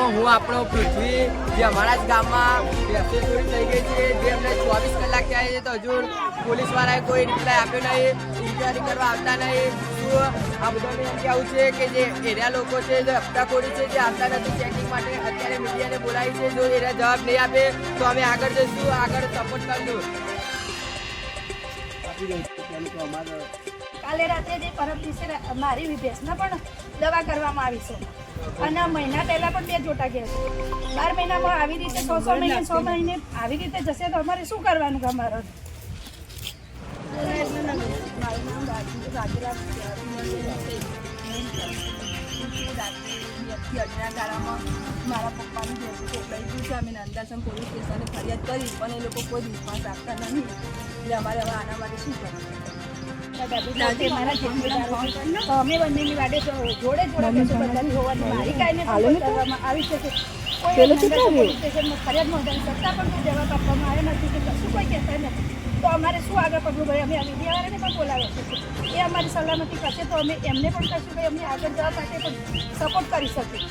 હું આપણો પૃથ્વી જે અમારા જ ગામમાં વ્યક્તિ ચોરી થઈ ગઈ છે, જે અમને 24 કલાક થયા છે તો હજુ પોલીસવાળાએ કોઈ રિપ્લાય આપ્યો નહીં, ઇન્ક્વાયરી કરવા આવતા નહીં. શું આ બધાને એમ કહેવું છે કે જે એરિયા લોકો છે, જે હપ્તાખોરી છે, જે આવતા નથી ચેકિંગ માટે, અત્યારે મીડિયાને બોલાવી છે. જો એરિયા જવાબ નહીં આપે તો અમે આગળ જઈશું, આગળ સપોર્ટ કરશું. કાલે રાત્રે જે પરમ દિવસે મારી ભેંસને પણ દવા કરવામાં આવી છે અને મહિના પહેલા પણ 2 જોટા ગયા છે. 12 મહિનામાં આવી રીતે 6 મહિને 6 મહિને આવી રીતે જશે તો અમારે શું કરવાનું કે અમારે? મારું નામ રાજુલા મારા પપ્પાનું ભેંસું ચોપડાઈ ગયું છે. અમે નંદાસમ પોલીસ સ્ટેશને ફરિયાદ કરી પણ એ લોકો કોઈ રિસ્પોન્સ આપતા નહીં. એટલે અમારે હવે આના માટે શું કરવું? અમે બંનેની વાડે જોડે બધાની હોવાની મારી કાંઈને કરવામાં આવી છે. પોલીસ સ્ટેશનમાં ફરિયાદ નોંધાવી છતાં પણ કોઈ જવાબ આપવામાં આવ્યો નથી કે કશું કોઈ કહેતા નથી. તો અમારે શું આગળ પગલું ભાઈ? અમે મીડિયાવાળાને પણ બોલાવ્યો છે, એ અમારી સલામતી કરશે તો અમે એમને પણ કહીશું ભાઈ અમને આગળ જવા માટે પણ સપોર્ટ કરી શકીએ.